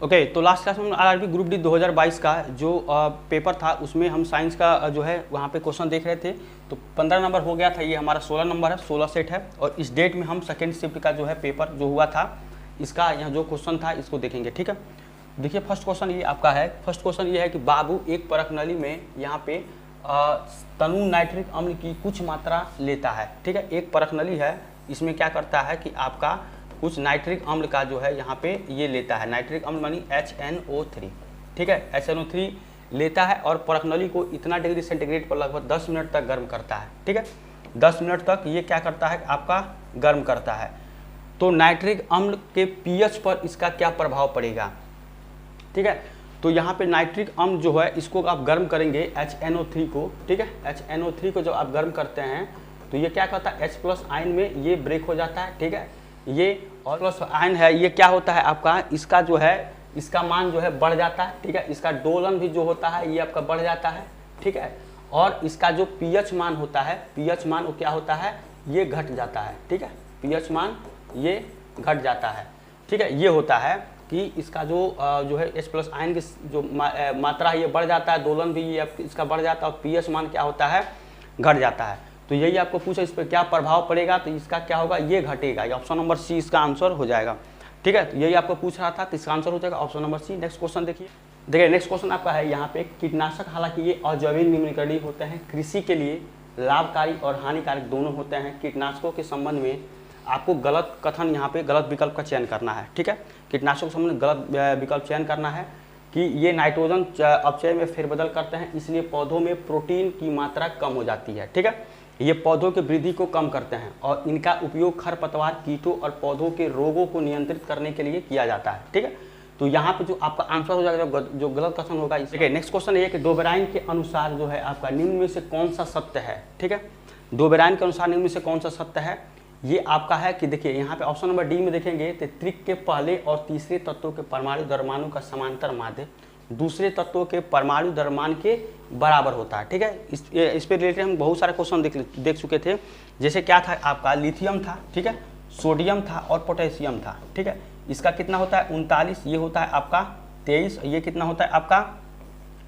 Okay, तो last class में RRB group D 2022 का जो पेपर था उसमें हम साइंस का जो है वहाँ पे क्वेश्चन देख रहे थे। तो 15 नंबर हो गया था, ये हमारा 16 नंबर है, 16 सेट है। और इस डेट में हम सेकेंड शिफ्ट का जो है पेपर जो हुआ था इसका यहाँ जो क्वेश्चन था इसको देखेंगे। ठीक है, देखिए फर्स्ट क्वेश्चन ये आपका है। फर्स्ट क्वेश्चन ये है कि बाबू एक परख नली में यहाँ पे तनु नाइट्रिक अम्ल की कुछ मात्रा लेता है। ठीक है, एक परख नली है, इसमें क्या करता है कि आपका कुछ नाइट्रिक अम्ल का जो है यहाँ पे ये लेता है। नाइट्रिक अम्ल मानी HNO3। ठीक है, HNO3 लेता है और परख नली को इतना डिग्री सेंटीग्रेड पर लगभग 10 मिनट तक गर्म करता है। ठीक है, 10 मिनट तक ये क्या करता है आपका गर्म करता है। तो नाइट्रिक अम्ल के pH पर इसका क्या प्रभाव पड़ेगा। ठीक है, तो यहाँ पे नाइट्रिक अम्ल जो है इसको आप गर्म करेंगे HNO3 को। ठीक है, HNO3 को जब आप गर्म करते हैं तो ये क्या करता है H+ आयन में ये ब्रेक हो जाता है। ठीक है, ये और प्लस आयन है, ये क्या होता है आपका इसका जो है इसका मान जो है बढ़ जाता है। ठीक है, इसका दोलन भी जो होता है ये आपका बढ़ जाता है। ठीक है, और इसका जो pH मान होता है, pH मान वो क्या होता है ये घट जाता है। ठीक है, pH मान ये घट जाता है। ठीक है, ये होता है कि इसका जो है H+ आयन की जो मात्रा है ये बढ़ जाता है, दोलन भी ये इसका बढ़ जाता है और pH मान क्या होता है घट जाता है। तो यही आपको पूछा इस पर क्या प्रभाव पड़ेगा, तो इसका क्या होगा ये घटेगा। ये ऑप्शन नंबर सी इसका आंसर हो जाएगा। ठीक है, तो यही आपको पूछ रहा था, तो इसका आंसर हो जाएगा option number C. Next question देखिए नेक्स्ट क्वेश्चन आपका है यहाँ पे कीटनाशक, हालांकि ये अजैविक निम्नकरणीय होते हैं, कृषि के लिए लाभकारी और हानिकारक दोनों होते हैं। कीटनाशकों के संबंध में आपको गलत कथन यहाँ पे गलत विकल्प का चयन करना है। ठीक है, कीटनाशकों के संबंध में गलत विकल्प चयन करना है कि ये नाइट्रोजन अपचय में फेरबदल करते हैं, इसलिए पौधों में प्रोटीन की मात्रा कम हो जाती है। ठीक है, ये पौधों की वृद्धि को कम करते हैं और इनका उपयोग खरपतवार, कीटों और पौधों के रोगों को नियंत्रित करने के लिए किया जाता है। ठीक है, तो यहाँ पे जो आपका आंसर हो जाएगा जो गलत कथन होगा। ठीक है, नेक्स्ट क्वेश्चन ये कि डोबेराइन के अनुसार जो है आपका निम्न में से कौन सा सत्य है। ठीक है, डोबेराइन के अनुसार निम्न में से कौन सा सत्य है, ये आपका है कि देखिए यहाँ पे ऑप्शन नंबर डी में देखेंगे तो त्रिक के पहले और तीसरे तत्वों के परमाणु द्रव्यमानों का समांतर माध्य दूसरे तत्वों के परमाणु द्रव्यमान के बराबर होता है। ठीक है, इस पे रिलेटेड हम बहुत सारे क्वेश्चन देख चुके थे। जैसे क्या था आपका लिथियम था, ठीक है, सोडियम था और पोटेशियम था। ठीक है, इसका कितना होता है 39, ये होता है आपका 23, ये कितना होता है आपका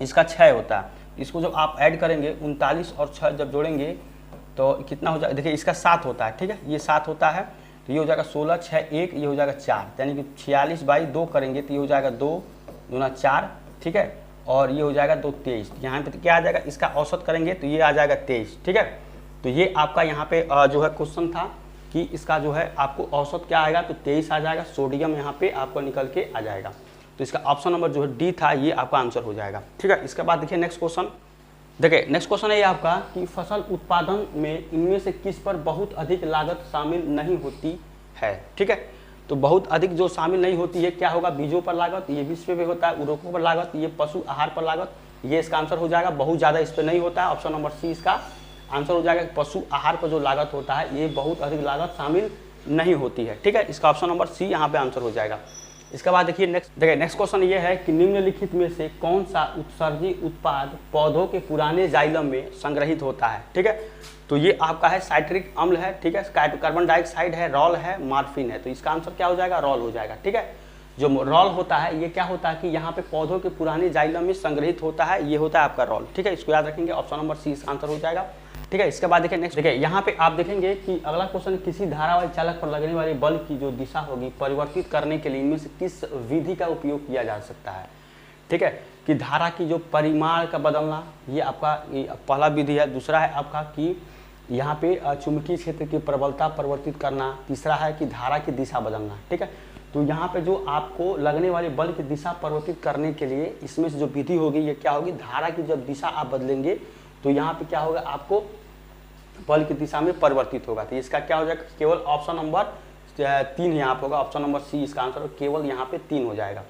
इसका 6 होता है। इसको जब आप ऐड करेंगे 39 और 6 जब जोड़ेंगे तो कितना हो जाएगा, देखिए इसका 7 होता है। ठीक है, ये 7 होता है, तो ये हो जाएगा 16, 6, 1, ये हो जाएगा 4, यानी कि 46/2 करेंगे तो ये हो जाएगा 2 दूना 4। ठीक है, और ये हो जाएगा 2 23, यहाँ पे क्या आ जाएगा इसका औसत करेंगे तो ये आ जाएगा 23। ठीक है, तो ये आपका यहाँ पे जो है क्वेश्चन था कि इसका जो है आपको औसत क्या आएगा तो 23 आ जाएगा। सोडियम यहाँ पे आपको निकल के आ जाएगा, तो इसका ऑप्शन नंबर जो है डी था ये आपका आंसर हो जाएगा। ठीक है, इसके बाद देखिए नेक्स्ट क्वेश्चन। देखिए नेक्स्ट क्वेश्चन है ये आपका कि फसल उत्पादन में इनमें से किस पर बहुत अधिक लागत शामिल नहीं होती है। ठीक है, तो बहुत अधिक जो शामिल नहीं होती है क्या होगा, बीजों पर लागत, ये बीज पे भी होता है, उर्वरकों पर लागत, ये पशु आहार पर लागत, ये इसका आंसर हो जाएगा। बहुत ज़्यादा इस पर नहीं होता है, ऑप्शन नंबर सी इसका आंसर हो जाएगा। पशु आहार पर जो लागत होता है ये बहुत अधिक लागत शामिल नहीं होती है। ठीक है, इसका ऑप्शन नंबर सी यहाँ पे आंसर हो जाएगा। इसके बाद देखिए नेक्स्ट क्वेश्चन ये है कि निम्नलिखित में से कौन सा उत्सर्जी उत्पाद पौधों के पुराने जाइलम में संग्रहित होता है। ठीक है, तो ये आपका है साइट्रिक अम्ल है। ठीक है, कार्बन डाइऑक्साइड है, रॉल है, मार्फिन है, तो इसका आंसर क्या हो जाएगा रॉल हो जाएगा। ठीक है, जो रॉल होता है ये क्या होता है कि यहाँ पे पौधों के पुराने जाइलम में संग्रहित होता है, ये होता है आपका रॉल। ठीक है, इसको याद रखेंगे, ऑप्शन नंबर सी इसका आंसर हो जाएगा। ठीक है, इसके बाद देखिए नेक्स्ट देखिए यहाँ पे आप देखेंगे कि अगला क्वेश्चन किसी धारावाही चालक पर लगने वाले बल की जो दिशा होगी परिवर्तित करने के लिए इनमें से किस विधि का उपयोग किया जा सकता है। ठीक है, कि धारा की जो परिमाण का बदलना, ये आपका पहला विधि है। दूसरा है आपका कि यहाँ पे चुंबकीय क्षेत्र की प्रबलता परिवर्तित करना। तीसरा है कि धारा की दिशा बदलना। ठीक है, तो यहाँ पे जो आपको लगने वाले बल की दिशा परिवर्तित करने के लिए इसमें से जो विधि होगी ये क्या होगी, धारा की जब दिशा आप बदलेंगे तो यहाँ पे क्या होगा आपको बल की दिशा में परिवर्तित होगा। तो इसका क्या हो जाएगा, केवल ऑप्शन नंबर 3 यहाँ पे होगा, ऑप्शन नंबर सी इसका आंसर केवल यहाँ पे 3 हो जाएगा।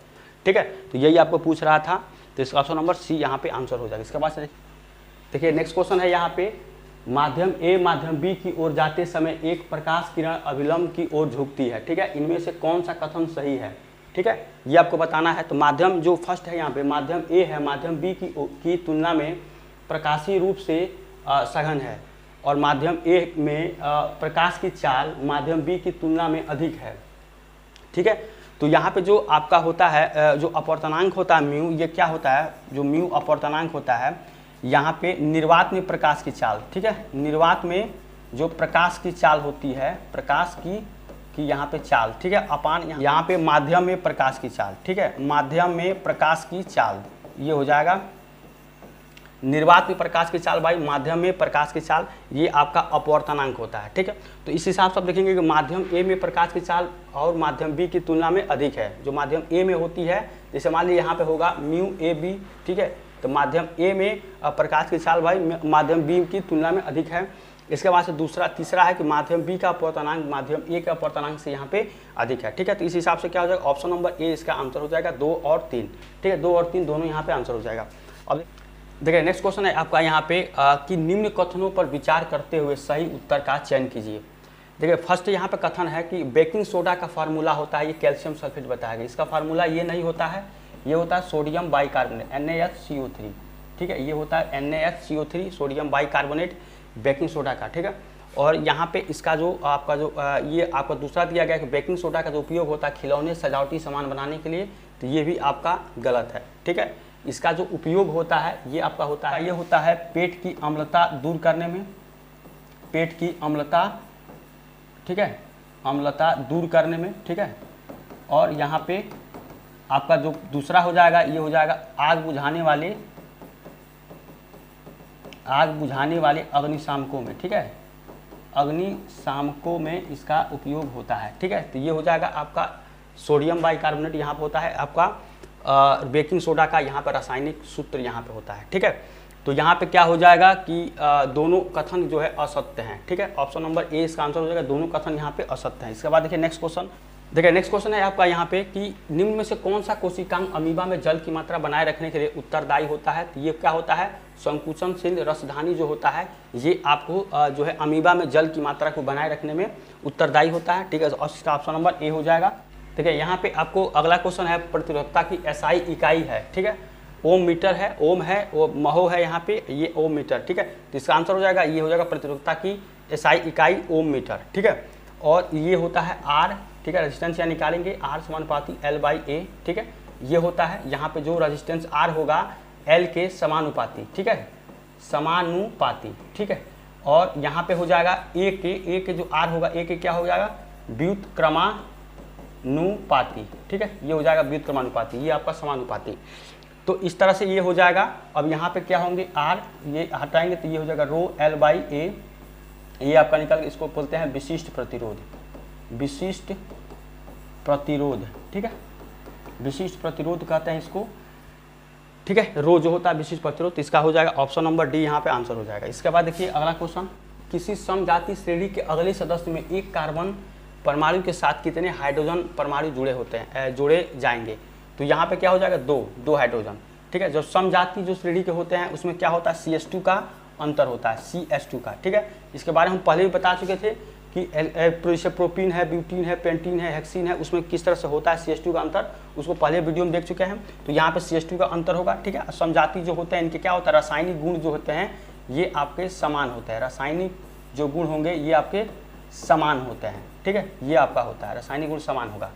ठीक है, तो यही आपको पूछ रहा था, तो इसका ऑप्शन नंबर सी यहाँ पे आंसर हो जाएगा। इसके बाद देखिए नेक्स्ट क्वेश्चन है यहाँ पे माध्यम ए माध्यम बी की ओर जाते समय एक प्रकाश किरण अभिलंब की ओर झुकती है। ठीक है, इनमें से कौन सा कथन सही है। ठीक है, ये आपको बताना है। तो माध्यम जो फर्स्ट है यहाँ पे माध्यम ए है, माध्यम बी की तुलना में प्रकाशीय रूप से सघन है और माध्यम ए में प्रकाश की चाल माध्यम बी की तुलना में अधिक है। ठीक है, तो यहाँ पे जो आपका होता है जो अपवर्तनांक होता है म्यू, ये क्या होता है, जो म्यू अपवर्तनांक होता है यहाँ पे निर्वात में प्रकाश की चाल, ठीक है, निर्वात में जो प्रकाश की चाल होती है, प्रकाश की यहाँ पे चाल, ठीक है, अपान यहाँ पे माध्यम में प्रकाश की चाल, ठीक है, माध्यम में प्रकाश की चाल, ये हो जाएगा निर्वात में प्रकाश की चाल बाई माध्यम में प्रकाश की चाल, ये आपका अपवर्तनांक होता है, ठीक है। तो इस हिसाब से आप देखेंगे कि माध्यम ए में प्रकाश की चाल और माध्यम बी की तुलना में अधिक है। जो माध्यम ए में होती है, जैसे मान लीजिए यहाँ पे होगा म्यू ए बी, ठीक है, तो माध्यम ए में प्रकाश की चाल भाई माध्यम बी की तुलना में अधिक है। इसके बाद से तीसरा है कि माध्यम बी का अपवर्तनांक माध्यम ए के अपवर्तनांक से यहाँ पे अधिक है, ठीक है। तो इस हिसाब से क्या हो जाएगा, ऑप्शन नंबर ए इसका आंसर हो जाएगा 2 और 3, ठीक है, 2 और 3 दोनों यहाँ पे आंसर हो जाएगा। अब देखिए नेक्स्ट क्वेश्चन है आपका यहाँ पे कि निम्न कथनों पर विचार करते हुए सही उत्तर का चयन कीजिए। देखिए फर्स्ट यहाँ पे कथन है कि बेकिंग सोडा का फार्मूला होता है, ये कैल्शियम सल्फेट बताया गया, इसका फार्मूला ये नहीं होता है, ये होता है सोडियम बाइकार्बोनेट NaHCO3, ठीक है, ये होता है NaHCO3 sodium bicarbonate baking soda का, ठीक है। और यहाँ पे इसका जो आपका जो ये आपका दूसरा दिया गया कि बेकिंग सोडा का जो उपयोग होता है खिलौने सजावटी सामान बनाने के लिए, तो ये भी आपका गलत है, ठीक है। इसका जो उपयोग होता है ये आपका होता है, ये होता है पेट की अम्लता दूर करने में, पेट की अम्लता, ठीक है, अम्लता दूर करने में, ठीक है। और यहाँ पे आपका जो दूसरा हो जाएगा ये हो जाएगा आग बुझाने वाले अग्निशामकों में, ठीक है, अग्निशामकों में इसका उपयोग होता है, ठीक है। तो ये हो जाएगा आपका सोडियम बाइकार्बोनेट यहाँ पे होता है आपका बेकिंग सोडा का यहाँ पर रासायनिक सूत्र यहाँ पे होता है, ठीक है। तो यहाँ पे क्या हो जाएगा कि दोनों कथन जो है असत्य हैं, ठीक है, ऑप्शन नंबर ए इसका आंसर हो जाएगा, दोनों कथन यहाँ पे असत्य हैं। इसके बाद देखिए नेक्स्ट क्वेश्चन है आपका यहाँ पे कि निम्न में से कौन सा कोशिकांग अमीबा में जल की मात्रा बनाए रखने के लिए उत्तरदायी होता है। तो ये क्या होता है, संकुचनशील रसधानी जो होता है ये आपको जो है अमीबा में जल की मात्रा को बनाए रखने में उत्तरदायी होता है, ठीक है, और इसका ऑप्शन नंबर ए हो जाएगा। ठीक है, यहाँ पे आपको अगला क्वेश्चन है प्रतिरोधकता की एसआई इकाई है, ठीक है, ओम मीटर है, ओम है, वो महो है यहाँ पे, ये ओम मीटर, ठीक है। तो इसका आंसर हो जाएगा, ये हो जाएगा प्रतिरोधकता की एसआई इकाई ओम मीटर, ठीक है। और ये होता है आर, ठीक है, रेजिस्टेंस यहाँ निकालेंगे आर समानुपाती L/A, ठीक है, ये होता है यहाँ पे जो रेजिस्टेंस आर होगा L के समानुपाती, ठीक है, समानुपाती, ठीक है। और यहाँ पे हो जाएगा ए के जो आर होगा ए के क्या हो जाएगा व्युत्क्रमानुपाती, ठीक है, ये हो जाएगा व्युत्क्रमानुपाती, ये आपका समानुपाती। तो इस तरह से ये हो जाएगा। अब यहाँ पे क्या होंगे आर, ये हटाएंगे तो ये हो जाएगा रो L/A, ये आपका निकल के इसको बोलते हैं विशिष्ट प्रतिरोध, विशिष्ट प्रतिरोध, ठीक है, विशिष्ट प्रतिरोध कहते हैं इसको, ठीक है, रो जो होता है विशिष्ट प्रतिरोध। तो इसका हो जाएगा ऑप्शन नंबर डी यहाँ पे आंसर हो जाएगा। इसके बाद देखिए अगला क्वेश्चन, किसी समजाति श्रेणी के अगले सदस्य में एक कार्बन परमाणु के साथ कितने हाइड्रोजन परमाणु जुड़े जाएंगे। तो यहाँ पे क्या हो जाएगा दो हाइड्रोजन, ठीक है। जो समजाति जो श्रेणी के होते हैं उसमें क्या होता है CH2 का अंतर होता है, CH2 का, ठीक है। इसके बारे में हम पहले भी बता चुके थे कि जैसे प्रोपीन है, ब्यूटीन है, पेंटीन है, हेक्सीन है, उसमें किस तरह से होता है CH2 का अंतर, उसको पहले वीडियो में देख चुके हैं। तो यहाँ पे CH2 का अंतर होगा, ठीक है। समजाति जो होते हैं इनके क्या होता है, रासायनिक गुण जो होते हैं ये आपके समान होते हैं, रासायनिक जो गुण होंगे ये आपके समान होते हैं, ठीक है, ये आपका होता है रासायनिक गुण समान होगा।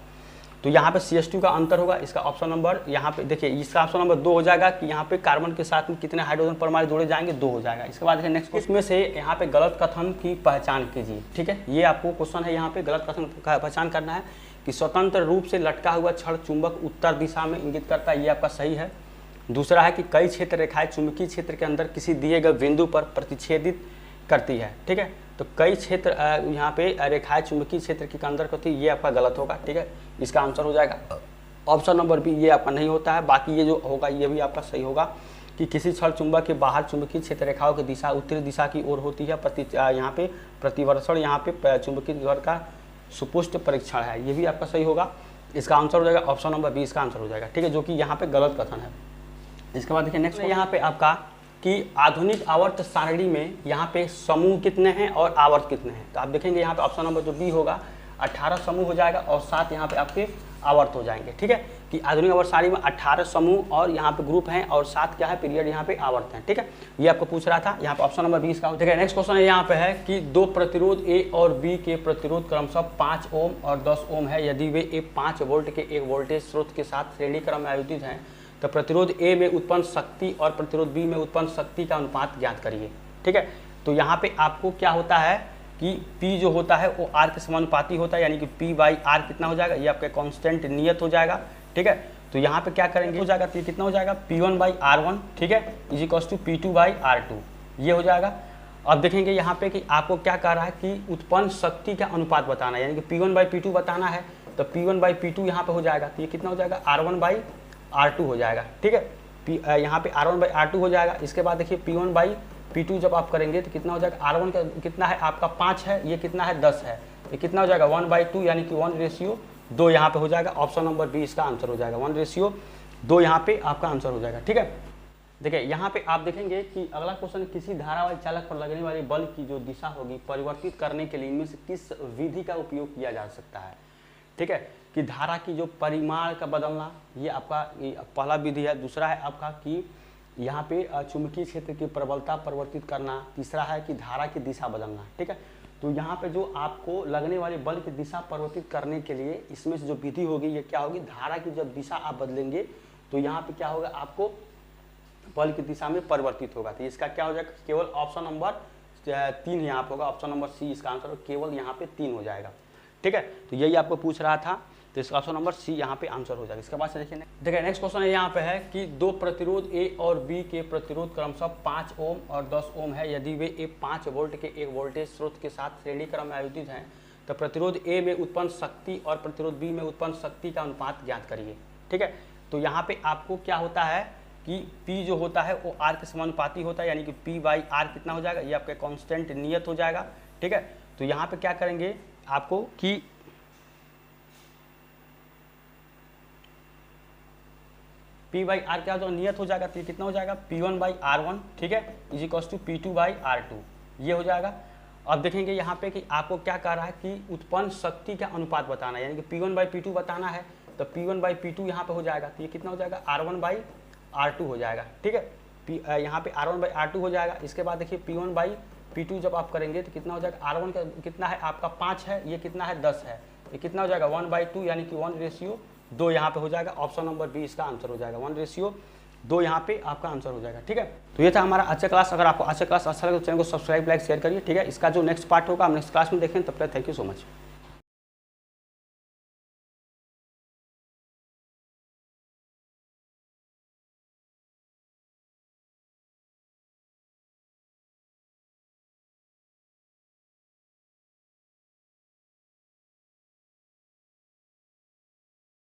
तो यहाँ पे CH2 का अंतर होगा। इसका ऑप्शन नंबर यहाँ पे देखिए, इसका ऑप्शन नंबर 2 हो जाएगा कि यहाँ पे कार्बन के साथ में कितने हाइड्रोजन परमाणु जोड़े जाएंगे, 2 हो जाएगा। इसके बाद देखिए नेक्स्ट, इसमें से यहाँ पे गलत कथन की पहचान कीजिए, ठीक है, ये आपको क्वेश्चन है, यहाँ पे गलत कथन का पहचान करना है कि स्वतंत्र रूप से लटका हुआ क्षण चुंबक उत्तर दिशा में इंगित करता है, ये आपका सही है। दूसरा है कि कई क्षेत्र रेखाएं चुंबकीय क्षेत्र के अंदर किसी दिए गए बिंदु पर प्रतिच्छेदित करती है, ठीक है। तो कई क्षेत्र यहाँ पे रेखाएं चुंबकीय क्षेत्र के अंदर होती है, ये आपका गलत होगा, ठीक है। इसका आंसर हो जाएगा ऑप्शन नंबर बी, ये आपका नहीं होता है। बाकी ये जो होगा ये भी आपका सही होगा कि किसी क्षण चुंबक के बाहर चुंबकीय क्षेत्र रेखाओं की दिशा उत्तरी दिशा की ओर होती है। यहाँ पे प्रतिवर्षण यहाँ पे चुंबकीय द्वार का सुपुष्ट परीक्षण है, ये भी आपका सही होगा। इसका आंसर हो जाएगा ऑप्शन नंबर बी, इसका आंसर हो जाएगा, ठीक है, जो कि यहाँ पे गलत कथन है। इसके बाद देखिए नेक्स्ट यहाँ पे आपका कि आधुनिक आवर्त सारणी में यहाँ पे समूह कितने हैं और आवर्त कितने हैं। तो आप देखेंगे यहाँ पे ऑप्शन नंबर जो बी होगा, 18 समूह हो जाएगा और 7 यहाँ पे आपके आवर्त हो जाएंगे। ठीक है, कि आधुनिक आवर्त सारणी में 18 समूह और यहाँ पे ग्रुप हैं और 7 क्या है पीरियड यहाँ पे आवर्त हैं। ठीक है, ये आपको पूछ रहा था, यहाँ पे ऑप्शन नंबर 20 का। ठीक है, नेक्स्ट क्वेश्चन यहाँ पे है कि दो प्रतिरोध ए और बी के प्रतिरोध क्रमशः 5 ओम और 10 ओम है। यदि वे एक 5 वोल्ट के एक वोल्टेज स्रोत के साथ श्रेणी क्रम में आयोजित हैं तो प्रतिरोध ए में उत्पन्न शक्ति और प्रतिरोध बी में उत्पन्न शक्ति का अनुपात ज्ञात करिए। ठीक है, तो यहाँ पे आपको क्या होता है कि P जो होता है वो R के समानुपाती होता है, यानी कि P बाई R कितना हो जाएगा, ये आपका कांस्टेंट नियत हो जाएगा। ठीक है, तो यहाँ पे क्या करेंगे, हो जाएगा तो ये कितना हो जाएगा P1 बाई R1, ठीक है, is equals to P2 by R2, ये हो जाएगा। अब देखेंगे यहाँ पे कि आपको क्या कह रहा है कि उत्पन्न शक्ति का अनुपात बताना है, यानी कि P1 बाई P2 बताना है, तो P1 बाई P2 यहाँ पे हो जाएगा, तो ये कितना हो जाएगा R1 बाई R2 हो जाएगा। ठीक है, यहाँ पे R1 बाई R2 हो जाएगा। इसके बाद देखिए P1 बाई P2 जब आप करेंगे तो कितना हो जाएगा, R1 का कितना है आपका 5 है, ये कितना है 10 है, ये कितना हो जाएगा 1/2, यानी कि 1:2 यहाँ पे हो जाएगा। ऑप्शन नंबर 20 का आंसर हो जाएगा, 1:2 यहाँ पे आपका आंसर हो जाएगा। ठीक है, देखिए यहाँ पे आप देखेंगे कि अगला क्वेश्चन, किसी धारावाही चालक पर लगने वाले बल की जो दिशा होगी परिवर्तित करने के लिए इनमें से किस विधि का उपयोग किया जा सकता है। ठीक है, कि धारा की जो परिमाण का बदलना, ये आपका पहला विधि है। दूसरा है आपका कि यहाँ पे चुंबकीय क्षेत्र की प्रबलता परिवर्तित करना। तीसरा है कि धारा की दिशा बदलना। ठीक है, तो यहाँ पे जो आपको लगने वाले बल की दिशा परिवर्तित करने के लिए इसमें से जो विधि होगी ये क्या होगी, धारा की जब दिशा आप बदलेंगे तो यहाँ पे क्या होगा, आपको बल की दिशा में परिवर्तित होगा। तो इसका क्या हो जाएगा, केवल ऑप्शन नंबर 3 यहाँ पे होगा, ऑप्शन नंबर सी इसका आंसर, केवल यहाँ पे 3 हो जाएगा। ठीक है, तो यही आपको पूछ रहा था, तो इसका ऑप्शन नंबर सी यहाँ पे आंसर हो जाएगा। इसके बाद से देखिए नेक्स्ट क्वेश्चन है यहाँ पे है कि दो प्रतिरोध ए और बी के प्रतिरोध क्रमशः 5 ओम और 10 ओम है। यदि वे एक 5 वोल्ट के एक वोल्टेज स्रोत के साथ श्रेणी क्रम में आयोजित हैं तो प्रतिरोध ए में उत्पन्न शक्ति और प्रतिरोध बी में उत्पन्न शक्ति का अनुपात ज्ञात करिए। ठीक है, तो यहाँ पे आपको क्या होता है कि P जो होता है वो R के समानुपाती होता है, यानी कि P बाई R कितना हो जाएगा, ये आपका कांस्टेंट नियत हो जाएगा। ठीक है, तो यहाँ पे क्या करेंगे आपको कि P बाई R क्या हो नियत हो जाएगा, तो ये कितना हो जाएगा P1 बाई R1, ठीक है, is equals to P2 by R2, ये हो जाएगा। अब देखेंगे यहाँ पे कि आपको क्या कह रहा है कि उत्पन्न शक्ति का अनुपात बताना है, यानी कि P1 बाई P2 बताना है, तो P1 बाई P2 यहाँ पे हो जाएगा, तो ये कितना हो जाएगा R1 बाई R2 हो जाएगा। ठीक है, यहाँ पे R1 बाई R2 हो जाएगा। इसके बाद देखिए P1 बाई P2 जब आप करेंगे तो कितना हो जाएगा, R1 का कितना है आपका 5 है, ये कितना है 10 है, ये कितना हो जाएगा 1/2, यानी कि 1:2 यहाँ पे हो जाएगा। ऑप्शन नंबर 20 का आंसर हो जाएगा, 1:2 यहाँ पे आपका आंसर हो जाएगा। ठीक है, तो ये था हमारा आज का क्लास। अगर आपको आज का क्लास अच्छा लगे तो चैनल को सब्सक्राइब, लाइक, शेयर करिए। ठीक है, इसका जो नेक्स्ट पार्ट होगा हम नेक्स्ट क्लास में देखें। तब तक थैंक यू सो मच।